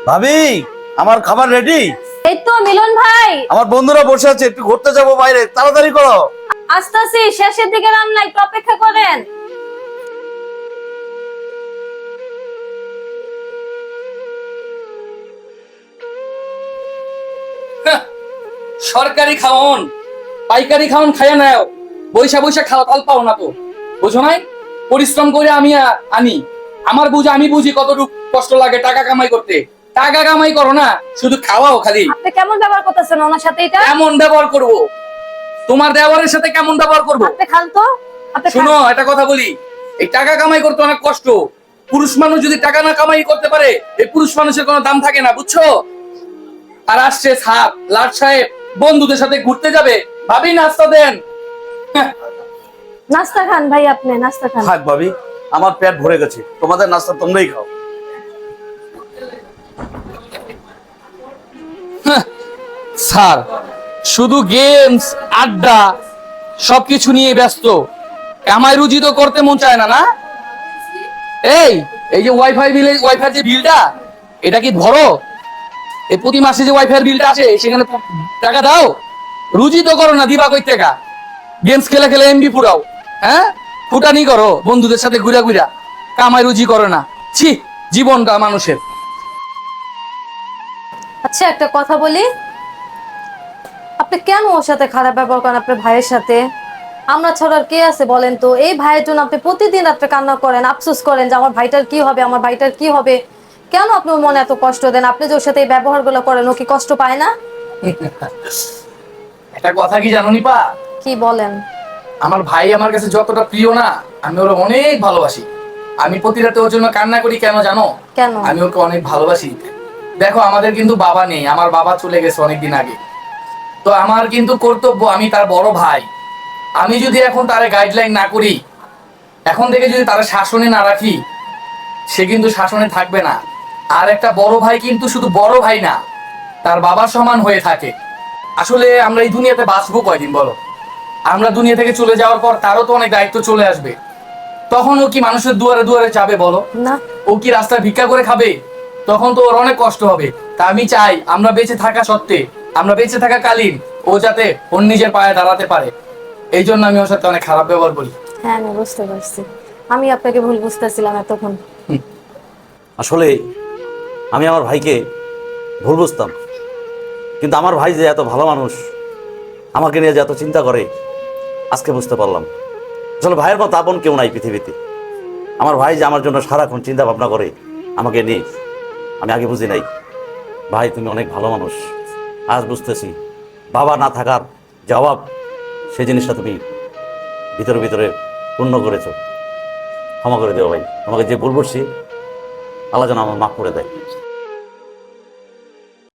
ভাবি, আমার খাবার রেডি। এই তো মিলন ভাই। আমার বন্ধুরা বসে আছে, একটু ঘুরতে যাবো বাইরে, তাড়াতাড়ি করো। আসতেছি, শেষের দিকে রান্না, একটু অপেক্ষা করেন। হ্যাঁ, সরকারি খাওন পাইকারি খাওন খাইয়া নাও, বৈশা বৈশা খাওয়া তাল পাও না তো, বুঝো নাই? পরিশ্রম করে আমি আনি, আমার আমি বুঝি কতটুকু কষ্ট লাগে টাকা কামাই করতে। টাকা কামাই করো না, শুধু খাওয়াও খালি। আপনি কেমন ব্যবহার করতেছেন ওনার সাথে? এটা কেমন ব্যবহার করব? তোমার দেওয়ারের সাথে কেমন ব্যবহার করব? আপনি খান তো, আপনি খান। শুনো, একটা কথা বলি, এই টাকা কামাই করতে অনেক কষ্ট। পুরুষ মানুষ যদি টাকা না কামাই করতে পারে, এই পুরুষ মানুষের কোনো দাম থাকে না, বুঝছো? আর আসছে সাপ লাট সাহেব, বন্ধুদের সাথে ঘুরতে যাবে, ভাবি নাস্তা দেন। হ্যাঁ, নাস্তা খান ভাই, আপনি নাস্তা খান। থাক ভাবি, আমার পেট ভরে গেছে, তোমাদের নাস্তা তোমরাই খাও। স্যার শুধু গেমস আড্ডা সবকিছু নিয়ে ব্যস্ত, কামাই রুজি তো করতে মন চায় না, না? এই এই যে ওয়াইফাই যে বিলটা, এটা কি ধরো? এই প্রতি মাসে যে ওয়াইফাই বিলটা আসে, সেখানে টাকা দাও। রুজি তো করো না, দিবা কই টাকা? গেমস খেলে খেলে এমবি ফুরাও, হ্যাঁ? ফুটানি করো বন্ধুদের সাথে ঘুরা ঘুরা, কামাই রুজি করো না। ছি, জীবনটা মানুষের। আচ্ছা একটা কথা বলি, আপনি কেন ওর সাথে খারাপ ব্যবহার করেন আপনার ভাইয়ের সাথে? আমরা ছাড়া আর কে আছে বলেন তো? এই ভাইয়ের জন্য আপনি প্রতিদিন রাত্রে কান্না করেন, আফসোস করেন যে আমার ভাইটার কি হবে, আমার ভাইটার কি হবে। কেন আপনি ওর মনে এত কষ্ট দেন? আপনি যে ওর সাথে এই ব্যবহারগুলো করেন, ও কি কষ্ট পায় না? একটা কথা কি জানো নিপা, কি বলেন? আমার ভাই আমার কাছে যতটা প্রিয় না, আমি ওরা অনেক ভালোবাসি। আমি প্রতি রাতে ওর জন্য কান্না করি, কেন জানো? কেন? আমি ওকে অনেক ভালোবাসি। দেখো, আমাদের কিন্তু বাবা নেই, আমার বাবা চলে গেছে অনেকদিন আগে। তো আমার কিন্তু কর্তব্য, আমি তার বড় ভাই। আমি যদি এখন তার গাইডলাইন না করি, এখন থেকে যদি তার শাসনে না রাখি, সে কিন্তু শাসনে থাকবে না। আর একটা বড় ভাই কিন্তু শুধু বড় ভাই না, তার বাবার সমান হয়ে থাকে। আসলে আমরা এই দুনিয়াতে বাঁচবো কয়দিন বলো? আমরা দুনিয়া থেকে চলে যাওয়ার পর তারও তো অনেক দায়িত্ব চলে আসবে। তখন ও কি মানুষের দুয়ারে দুয়ারে যাবে বলো? না। ও কি রাস্তায় ভিক্ষা করে খাবে? তখন তো ওর অনেক কষ্ট হবে। তা আমি চাই আমরা বেঁচে থাকা সত্ত্বে, আমরা বেঁচে থাকা কালীন ও যাতে ওর নিজের পায়ে দাঁড়াতে পারে। এই জন্য আমি ওর সাথে অনেক খারাপ ব্যবহার করি। হ্যাঁ আমি বুঝতে পারছি, আমি আপনাকে ভুল বুঝতেছিলাম এতক্ষণ। আসলে আমি আমার ভাইকে ভুল বুঝতাম, কিন্তু আমার ভাই যে এত ভালো মানুষ, আমাকে নিয়ে যে এত চিন্তা করে, আজকে বুঝতে পারলাম আসলে ভাইয়ের মতো আপন কেউ নাই পৃথিবীতে। আমার ভাই যে আমার জন্য সারাক্ষণ চিন্তা ভাবনা করে আমাকে নিয়ে, আমি আগে বুঝি নাই। ভাই তুমি অনেক ভালো মানুষ, আজ বুঝতেছি বাবা না থাকার যে অভাব, সেই জিনিসটা তুমি ভিতরে ভিতরে পূর্ণ করেছো। ক্ষমা করে দেও ভাই, আমাকে যে ভুল করছি, আল্লাহ যেন আমার মাফ করে দেয়।